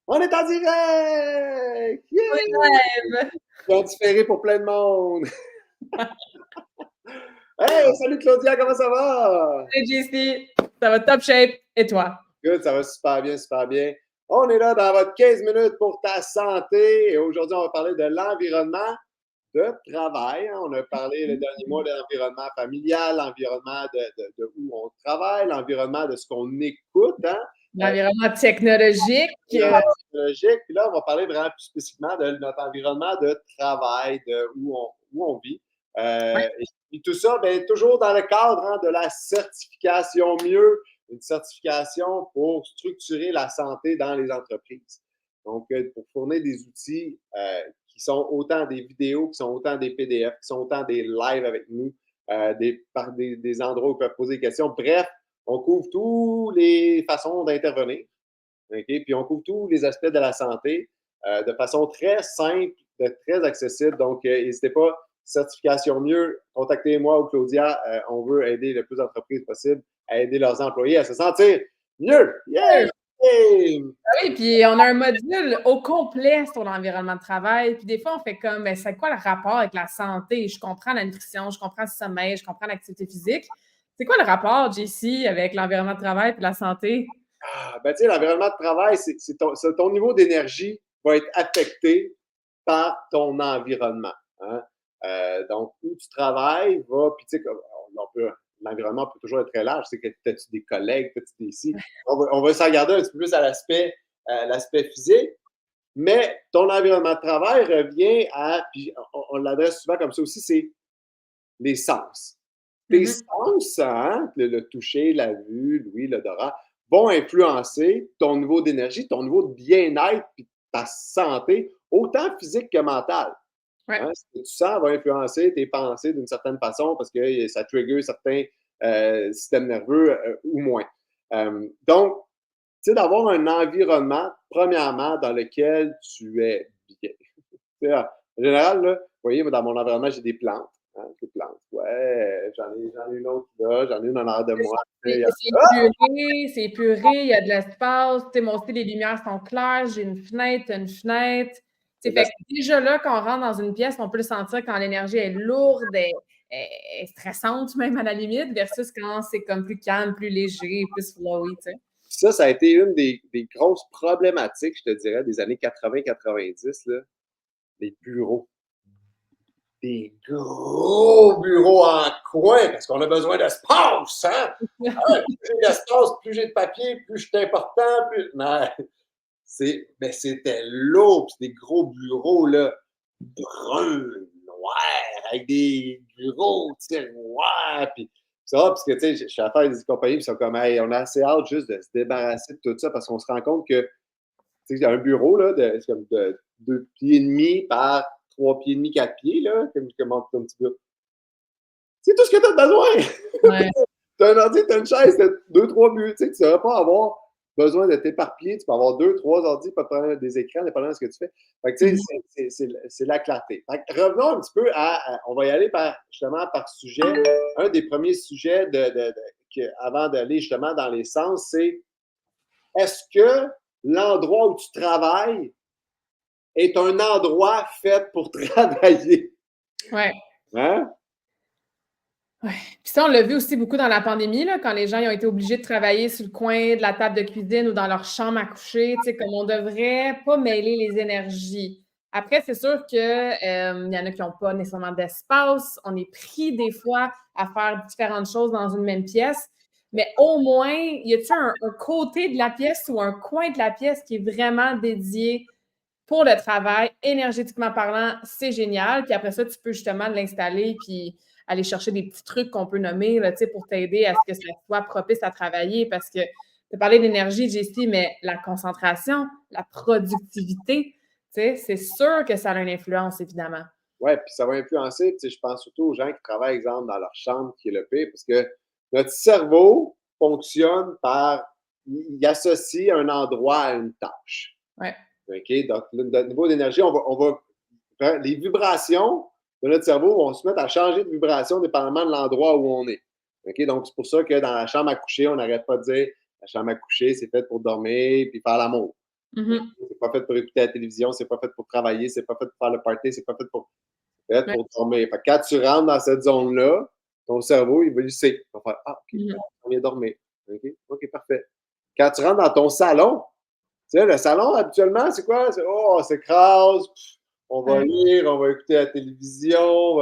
On est en direct! Oui, Yeah! rêve. En différé pour plein de monde. Hey, salut Claudia, comment ça va? Hey JC, ça va top shape. Et toi? Good, ça va super bien, super bien. On est là dans votre 15 minutes pour ta santé. Et aujourd'hui, on va parler de l'environnement de travail. On a parlé le dernier mois de l'environnement familial, l'environnement de où on travaille, l'environnement de ce qu'on écoute. Hein? L'environnement technologique. L'environnement technologique. Puis là, on va parler vraiment plus spécifiquement de notre environnement de travail, de où on vit. Ouais. Et tout ça, bien, toujours dans le cadre de la certification mieux, une certification pour structurer la santé dans les entreprises. Donc, pour fournir des outils qui sont autant des vidéos, qui sont autant des PDF, qui sont autant des lives avec nous, des endroits où ils peuvent poser des questions. Bref, on couvre toutes les façons d'intervenir. Okay? Puis on couvre tous les aspects de la santé de façon très simple, très accessible. Donc, n'hésitez pas, certification mieux, contactez-moi ou Claudia. On veut aider le plus d'entreprises possible à aider leurs employés à se sentir mieux. Yeah! Ah oui, puis on a un module au complet sur l'environnement de travail. Puis des fois, on fait comme, ben, c'est quoi le rapport avec la santé? Je comprends la nutrition, je comprends le sommeil, je comprends l'activité physique. C'est quoi le rapport, JC, avec l'environnement de travail et la santé? Ben, tu sais, l'environnement de travail, ton niveau d'énergie va être affecté par ton environnement. Hein? Donc, où tu travailles va, puis tu sais, l'environnement peut toujours être très large. C'est que as-tu des collègues, as-tu des ici. On va s'en garder un petit peu plus à l'aspect physique, mais ton environnement de travail revient à, puis on l'adresse souvent comme ça aussi, c'est les sens. Tes sens, hein, le toucher, la vue, l'ouïe, l'odorat, vont influencer ton niveau d'énergie, ton niveau de bien-être, puis ta santé, autant physique que mentale. Ouais. Hein? Ce que tu sens va influencer tes pensées d'une certaine façon parce que ça trigger certains systèmes nerveux ou moins. Donc, tu sais, d'avoir un environnement, premièrement, dans lequel tu es bien. En général, là, vous voyez, dans mon environnement, j'ai des plantes. Hein, des plantes. Ouais, j'en ai une autre là, j'en ai une en arrière de moi. C'est épuré, c'est épuré, il y a de l'espace. Tu sais, moi aussi, les lumières sont claires, j'ai une fenêtre, t'as une fenêtre. Tu sais, fait que déjà là, quand on rentre dans une pièce, on peut le sentir quand l'énergie est lourde, est stressante même à la limite, versus quand c'est comme plus calme, plus léger, plus flowy, tu sais. Ça a été une des grosses problématiques, je te dirais, des années 80-90, là, les bureaux. Des gros bureaux en coin, parce qu'on a besoin d'espace, hein? Ah, plus j'ai d'espace, plus j'ai de papier, plus je suis important, plus. Non, mais c'était lourd, puis des gros bureaux, là, bruns, noirs, avec des gros tiroirs, puis ça, parce que, tu sais, je suis à faire des compagnies, puis ils sont comme, hey, on a assez hâte juste de se débarrasser de tout ça, parce qu'on se rend compte que, tu sais, il y a un bureau, là, c'est comme de 2 pieds et demi par 3 pieds et demi, 4 pieds, là, comme un petit peu. C'est tout ce que tu as besoin! Ouais. Tu as un ordi, tu as une chaise, tu as 2-3 buts, tu sais, tu ne saurais pas avoir besoin de t'éparpiller, tu peux avoir 2-3 ordi, pas de problème, des écrans, dépendamment de ce que tu fais. Fait que, tu sais, c'est la clarté. Fait que revenons un petit peu on va y aller justement par sujet. Un des premiers sujets avant d'aller justement dans les sens, c'est est-ce que l'endroit où tu travailles est un endroit fait pour travailler? Ouais. Hein? Ouais. Puis ça, on l'a vu aussi beaucoup dans la pandémie, là, quand les gens ils ont été obligés de travailler sur le coin de la table de cuisine ou dans leur chambre à coucher, tu sais, comme on devrait pas mêler les énergies. Après, c'est sûr que il y en a qui n'ont pas nécessairement d'espace. On est pris des fois à faire différentes choses dans une même pièce. Mais au moins, y a-t-il un côté de la pièce ou un coin de la pièce qui est vraiment dédié pour le travail, énergétiquement parlant, c'est génial. Puis après ça, tu peux justement l'installer puis aller chercher des petits trucs qu'on peut nommer là, pour t'aider à ce que ça soit propice à travailler. Parce que tu as parlé d'énergie, Jessie, mais la concentration, la productivité, c'est sûr que ça a une influence, évidemment. Oui, puis ça va influencer, tu sais, je pense surtout aux gens qui travaillent, exemple, dans leur chambre, qui est le pire, parce que notre cerveau fonctionne il associe un endroit à une tâche. Ouais. OK? Donc, notre niveau d'énergie, les vibrations de notre cerveau vont se mettre à changer de vibration dépendamment de l'endroit où on est. OK? Donc, c'est pour ça que dans la chambre à coucher, on n'arrête pas de dire la chambre à coucher, c'est fait pour dormir puis faire l'amour. Mm-hmm. c'est pas fait pour écouter la télévision, c'est pas fait pour travailler, c'est pas fait pour faire le party, c'est pas fait pour dormir. Fait que quand tu rentres dans cette zone-là, ton cerveau, il va le sait. Il va faire ah, OK, on vient dormir. OK, parfait. Quand tu rentres dans ton salon, tu sais, le salon, habituellement, c'est quoi? On s'écrase, on va lire, on va écouter la télévision.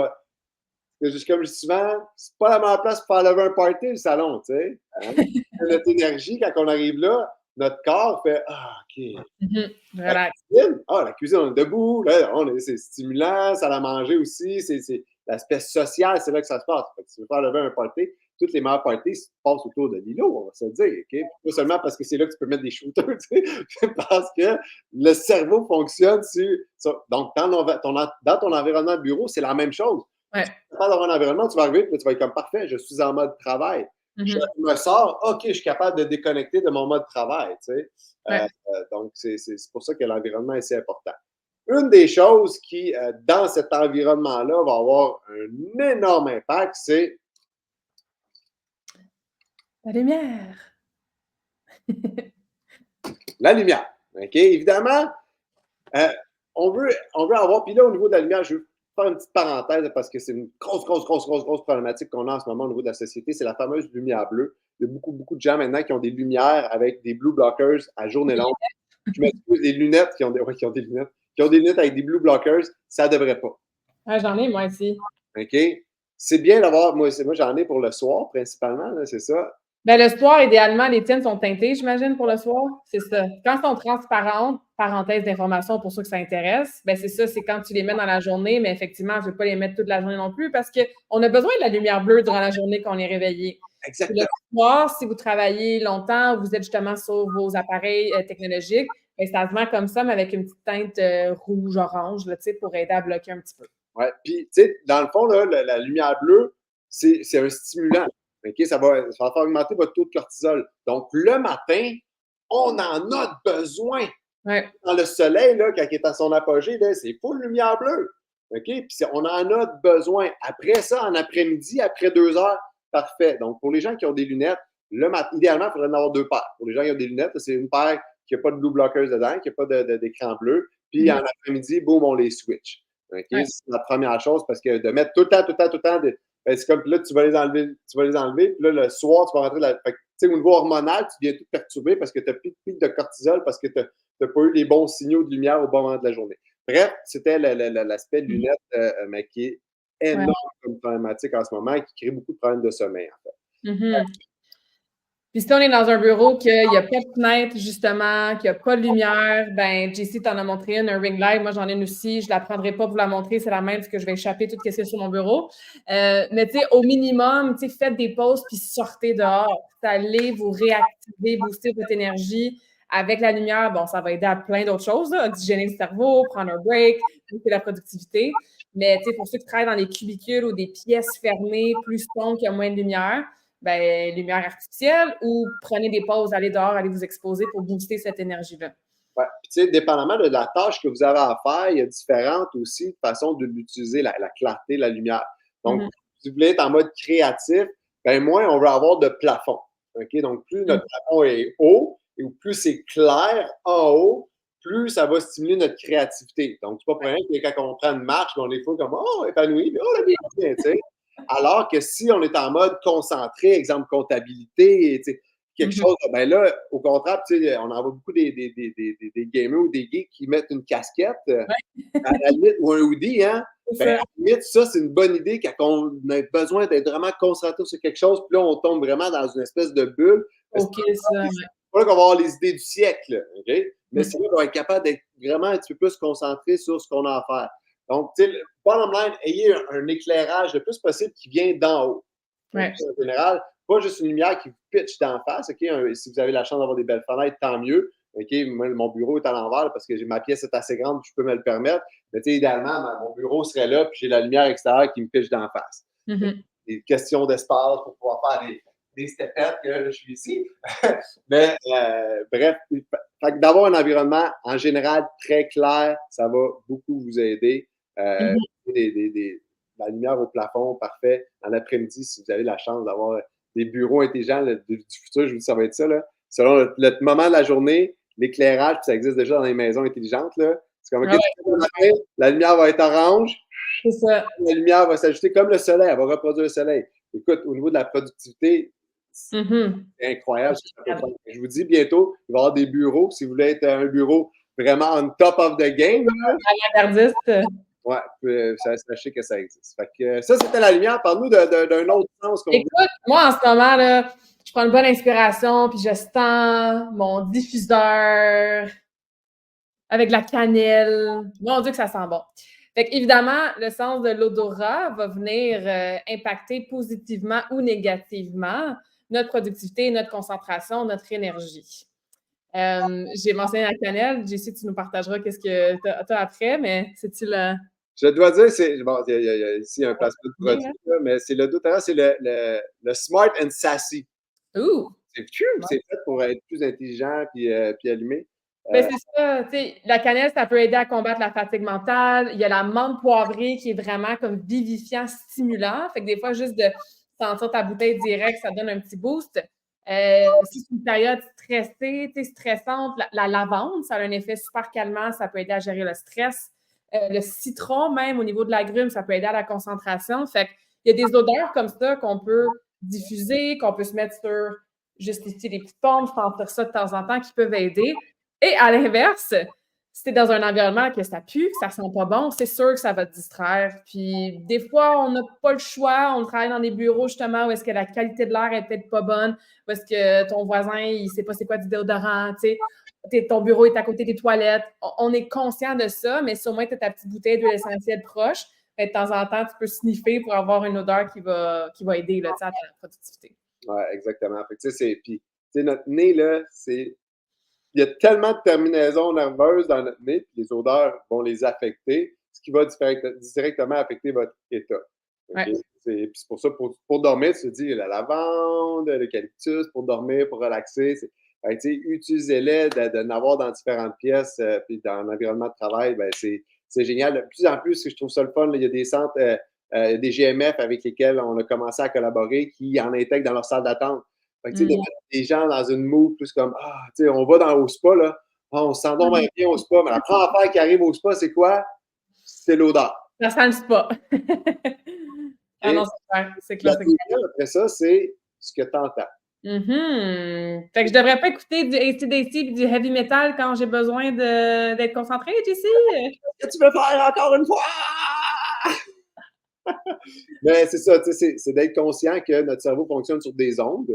Comme je dis souvent, c'est pas la meilleure place pour faire lever un party, le salon, tu sais. Hein? Notre énergie, quand on arrive là, notre corps fait ah, OK. Relax. La cuisine, on est debout, là, c'est stimulant, ça a mangé aussi, c'est l'aspect social, c'est là que ça se passe. Fait que si tu veux faire lever un party, toutes les meilleures parties se passent autour de l'îlot, on va se le dire, OK? Pas seulement parce que c'est là que tu peux mettre des shooters, tu sais, parce que le cerveau fonctionne sur donc, dans ton environnement de bureau, c'est la même chose. Ouais. Tu es capable d'avoir un environnement, tu vas arriver, puis tu vas être comme parfait, je suis en mode travail. Je me sors, OK, je suis capable de déconnecter de mon mode travail, tu sais. Donc, c'est pour ça que l'environnement est si important. Une des choses qui, dans cet environnement-là, va avoir un énorme impact, c'est la lumière. la lumière. OK? Évidemment, on veut avoir, puis là, au niveau de la lumière, je veux faire une petite parenthèse parce que c'est une grosse problématique qu'on a en ce moment au niveau de la société, c'est la fameuse lumière bleue. Il y a beaucoup de gens maintenant qui ont des lumières avec des blue blockers à journée longue. Je m'excuse, des lunettes qui ont des lunettes. Qui ont des lunettes avec des blue blockers, ça ne devrait pas. J'en ai, moi aussi. OK? C'est bien d'avoir, moi j'en ai pour le soir, principalement, là, c'est ça. Ben, le soir, idéalement, les tiennes sont teintées, j'imagine, pour le soir. C'est ça. Quand elles sont transparentes, parenthèse d'information pour ceux que ça intéresse, ben c'est ça, c'est quand tu les mets dans la journée, mais effectivement, je ne veux pas les mettre toute la journée non plus parce qu'on a besoin de la lumière bleue durant la journée quand on est réveillé. Exactement. Le soir, si vous travaillez longtemps, vous êtes justement sur vos appareils technologiques, ben, ça se met comme ça, mais avec une petite teinte rouge-orange, pour aider à bloquer un petit peu. Ouais. Puis, tu sais, dans le fond, là, la lumière bleue, c'est un stimulant. OK? Ça va faire augmenter votre taux de cortisol. Donc, le matin, on en a besoin. Ouais. Dans le soleil, là, quand il est à son apogée, c'est full lumière bleue. OK? Puis on en a besoin. Après ça, en après-midi, après 2 heures, parfait. Donc, pour les gens qui ont des lunettes, idéalement, il faudrait en avoir 2 paires. Pour les gens qui ont des lunettes, c'est une paire qui n'a pas de blue blockers dedans, qui n'a pas d'écran bleu. Puis en après-midi, boum, on les switch. OK? Ouais. C'est la première chose parce que de mettre tout le temps, c'est comme là, tu vas les enlever, puis là, le soir, tu vas rentrer fait que, tu sais, au niveau hormonal, tu viens tout perturber parce que tu n'as plus de pic de cortisol parce que tu n'as pas eu les bons signaux de lumière au bon moment de la journée. Bref, c'était l'aspect lunettes, mais qui est énorme comme problématique en ce moment et qui crée beaucoup de problèmes de sommeil, en fait. Puis si on est dans un bureau qu'il n'y a pas de fenêtre, justement, qu'il n'y a pas de lumière, ben JC t'en a montré une, un ring light. Moi, j'en ai une aussi. Je ne la prendrai pas pour vous la montrer. C'est la même parce que je vais échapper tout ce qui est sur mon bureau. Mais tu sais, au minimum, tu sais, faites des pauses puis sortez dehors. Allez vous réactiver, booster votre énergie. Avec la lumière, bon, ça va aider à plein d'autres choses, là, oxygéner le cerveau, prendre un break, booster la productivité. Mais tu sais, pour ceux qui travaillent dans des cubicules ou des pièces fermées, plus sombres, qu'il y a moins de lumière, ben, lumière artificielle ou prenez des pauses, allez dehors, allez vous exposer pour booster cette énergie-là. Ouais. Puis, tu sais, dépendamment de la tâche que vous avez à faire, il y a différentes aussi façons d'utiliser la clarté, la lumière. Donc, si vous voulez être en mode créatif, ben moins on veut avoir de plafond. OK? Donc, plus notre plafond est haut et plus c'est clair en haut, plus ça va stimuler notre créativité. Donc, c'est pas pour rien que quand on prend une marche, on est fou comme oh, épanoui, mais oh, la vie est bien, tu sais. Alors que si on est en mode concentré, exemple comptabilité, quelque chose, ben là, au contraire, on en voit beaucoup des gamers ou des geeks qui mettent une casquette, à la limite, ou un hoodie, hein? Ben, à la limite, ça, c'est une bonne idée quand on a besoin d'être vraiment concentré sur quelque chose, puis là, on tombe vraiment dans une espèce de bulle. OK, ça. C'est pas là qu'on va avoir les idées du siècle, OK? Mais c'est là qu'on va être capable d'être vraiment un petit peu plus concentré sur ce qu'on a à faire. Donc, tu sais, bottom line, ayez un éclairage le plus possible qui vient d'en haut. Donc, en général, pas juste une lumière qui vous pitch d'en face. OK? Si vous avez la chance d'avoir des belles fenêtres, tant mieux. OK? Moi, mon bureau est à l'envers parce que ma pièce est assez grande, je peux me le permettre. Mais tu sais, idéalement, mon bureau serait là, puis j'ai la lumière extérieure qui me pitch d'en face. Des questions d'espace pour pouvoir faire des stepettes, que là, je suis ici. Mais bref, d'avoir un environnement en général très clair, ça va beaucoup vous aider. La lumière au plafond, parfait. En après-midi, si vous avez la chance d'avoir des bureaux intelligents du futur, je vous dis ça va être ça. Là. Selon le moment de la journée, l'éclairage, puis ça existe déjà dans les maisons intelligentes, là. C'est comme, OK, Ouais, la lumière va être orange, c'est ça. la lumière va s'ajuster comme le soleil, elle va reproduire le soleil. Écoute, au niveau de la productivité, c'est Mhm. incroyable ce que ça peut faire. Je vous dis bientôt, il va y avoir des bureaux. Si vous voulez être un bureau vraiment on top of the game, là, Avant-gardiste. ouais, sachez que ça existe. Fait que, ça, c'était la lumière. Parle-nous d'un autre sens qu'on veut. Écoute, moi, en ce moment, là, je prends une bonne inspiration, puis je sens mon diffuseur avec de la cannelle. Mon Dieu, que ça sent bon. Fait évidemment, le sens de l'odorat va venir impacter positivement ou négativement notre productivité, notre concentration, notre énergie. J'ai mentionné la cannelle. JC, tu nous partageras qu'est-ce que tu as après, mais c'est-tu le. Je dois dire, bon, il y a ici un placement de produit, là, mais c'est le doTERRA, c'est le Smart and Sassy. Ouh! C'est fait pour être plus intelligent puis allumé. Ben, c'est ça, tu sais, la cannelle, ça peut aider à combattre la fatigue mentale. Il y a la menthe poivrée qui est vraiment comme vivifiant, stimulant. Fait que des fois, juste de sentir ta bouteille direct, ça donne un petit boost. Si c'est une période stressée, tu sais, stressante, la lavande, ça a un effet super calmant, ça peut aider à gérer le stress. Le citron, même au niveau de l'agrume, ça peut aider à la concentration. Fait qu'il y a des odeurs comme ça qu'on peut diffuser, qu'on peut se mettre sur juste ici les petites pommes, sentir ça de temps en temps qui peuvent aider. Et à l'inverse, si tu es dans un environnement que ça pue, que ça sent pas bon, c'est sûr que ça va te distraire. Puis des fois, on n'a pas le choix. On travaille dans des bureaux justement où est-ce que la qualité de l'air est peut-être pas bonne, où est-ce que ton voisin, il sait pas c'est quoi du déodorant, tu sais. Ton bureau est à côté des toilettes. On est conscient de ça, mais si au moins tu as ta petite bouteille d'huile essentielle proche, de temps en temps, tu peux sniffer pour avoir une odeur qui va aider là, à ta productivité. Ouais, exactement. Fait que, tu sais, puis, tu sais, notre nez, là, il y a tellement de terminaisons nerveuses dans notre nez, puis les odeurs vont les affecter, ce qui va directement affecter votre état. Ouais. Okay? Puis c'est pour ça, pour dormir, tu te dis la lavande, l'eucalyptus, pour dormir, pour relaxer. Ben, utilisez-les d'en avoir dans différentes pièces, puis dans l'environnement de travail, ben, c'est génial. De plus en plus, je trouve ça le fun, là, il y a des centres, des GMF avec lesquels on a commencé à collaborer qui en intègrent dans leur salle d'attente. Fait que, de mettre des gens dans une mood plus comme, on va au spa, là, on se sent donc bien au spa, mais la première affaire qui arrive au spa, c'est quoi? C'est l'odeur. Ça sent le spa. Ah Et non, c'est clair. C'est la clair, c'est clair. deuxième, après ça, c'est ce que tu entends. Fait que je devrais pas écouter du AC/DC et du heavy metal quand j'ai besoin d'être concentrée, JC? Qu'est-ce que tu veux faire encore une fois? Mais c'est ça, c'est d'être conscient que notre cerveau fonctionne sur des ondes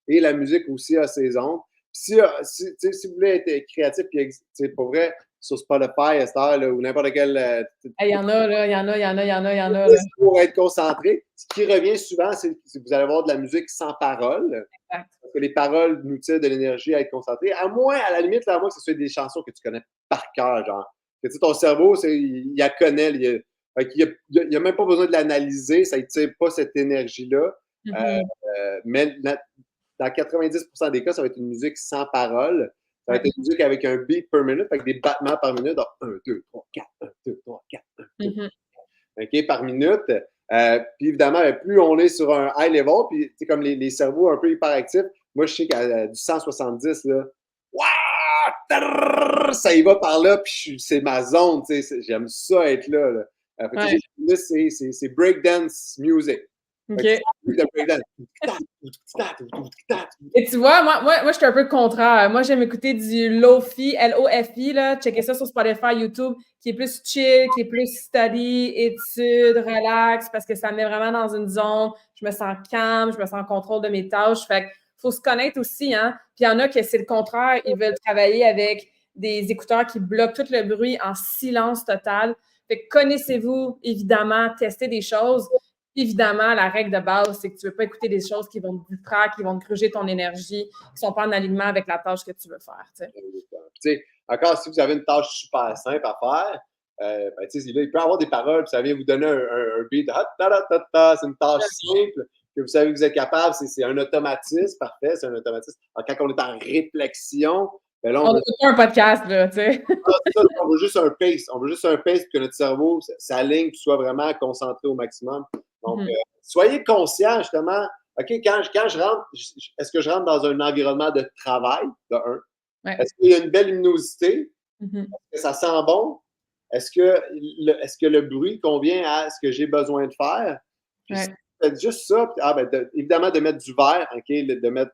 et la musique aussi a ses ondes. Si vous voulez être créatif, puis pour vrai, sur Spotify, à cette heure, là, ou n'importe quel. Il y en a, là, il y en a, il y en a, il y en a, il y en a. Là. Pour être concentré, ce qui revient souvent, c'est que vous allez avoir de la musique sans parole. Exact. Parce que les paroles nous tirent de l'énergie à être concentré. À moins, à la limite, là, à moins que ce soit des chansons que tu connais par cœur, genre. Que, ton cerveau, il la connaît. Il n'y a même pas besoin de l'analyser. Ça ne tire pas cette énergie-là. Mais dans 90% des cas, ça va être une musique sans parole. Ça va être une musique avec un beat per minute, avec des battements par minute. Donc, 1, 2, 3, 4, 1, 2, 3, 4, 1, 2, 3, 4. OK, par minute. Puis évidemment, plus on est sur un high level, puis comme les cerveaux un peu hyperactifs, moi, je sais qu'à du 170, là, ça y va par là, puis c'est ma zone. J'aime ça être là. C'est breakdance music. OK. Et tu vois, moi, je suis un peu le contraire. Moi, j'aime écouter du Lo-Fi, L-O-F-I, là. Checker ça sur Spotify, YouTube, qui est plus chill, qui est plus study, étude, relax, parce que ça me met vraiment dans une zone. Je me sens calme, je me sens en contrôle de mes tâches. Fait qu'il faut se connaître aussi, hein. Puis il y en a que c'est le contraire. Ils veulent travailler avec des écouteurs qui bloquent tout le bruit en silence total. Fait que connaissez-vous, évidemment, testez des choses. Évidemment, la règle de base, c'est que tu ne veux pas écouter des choses qui vont te distraire, qui vont te gruger ton énergie, qui ne sont pas en alignement avec la tâche que tu veux faire. Encore, si vous avez une tâche super simple à faire, là, il peut y avoir des paroles, puis ça vient vous donner un beat. C'est une tâche simple que vous savez que vous êtes capable. C'est un automatisme, parfait, c'est un automatisme. Alors, quand on est en réflexion, ben là, on veut pas un podcast, là, tu sais. On veut juste un pace. On veut juste un pace pour que notre cerveau s'aligne et soit vraiment concentré au maximum. Donc, soyez conscient, justement. OK, quand je rentre, est-ce que je rentre dans un environnement de travail, de un? Ouais. Est-ce qu'il y a une belle luminosité? Mhm. Est-ce que ça sent bon? Est-ce que le bruit convient à ce que j'ai besoin de faire? Puis si Ouais. c'est juste ça, évidemment, de mettre du vert, OK? De mettre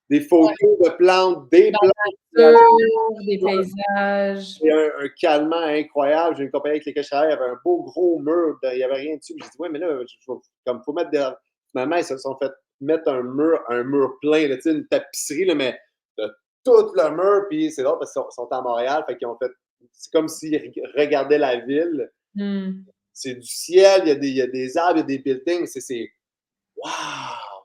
des photos de plantes, des plantes, Nature, des paysages. et un calmant incroyable. J'ai une compagnie avec laquelle je travaille, il y avait un beau gros mur, il n'y avait rien dessus. J'ai dit, ouais, mais là, comme faut mettre des. Finalement, ils se sont fait mettre un mur plein, là, une tapisserie, là, mais de tout le mur. Puis c'est drôle parce qu'ils sont à Montréal, fait qu'ils ont fait. C'est comme s'ils regardaient la ville. Mm. C'est du ciel, il y a des arbres, il y a des buildings. C'est. Waouh!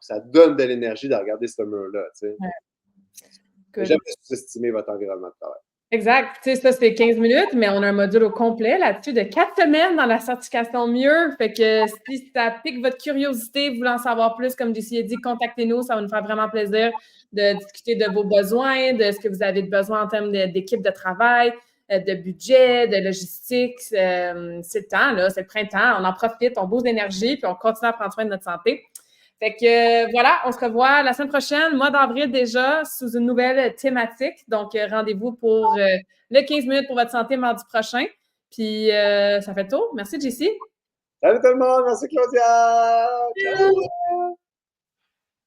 Ça donne de l'énergie de regarder ce mur-là. Tu sais. Ouais. Jamais sous-estimer votre environnement de travail. Exact. Tu sais, ça, c'est 15 minutes, mais on a un module au complet là-dessus de 4 semaines dans la certification mieux. Fait que si ça pique votre curiosité, vous voulez en savoir plus, comme JC a dit, contactez-nous. Ça va nous faire vraiment plaisir de discuter de vos besoins, de ce que vous avez besoin en termes d'équipe de travail, de budget, de logistique. C'est le temps, là, c'est le printemps. On en profite, on booste d'énergie, puis on continue à prendre soin de notre santé. Fait que voilà, on se revoit la semaine prochaine, mois d'avril déjà, sous une nouvelle thématique. Donc, rendez-vous pour le 15 minutes pour votre santé mardi prochain. Puis, ça fait le tour. Merci, Jessie. Salut tout le monde, merci Claudia! Ciao!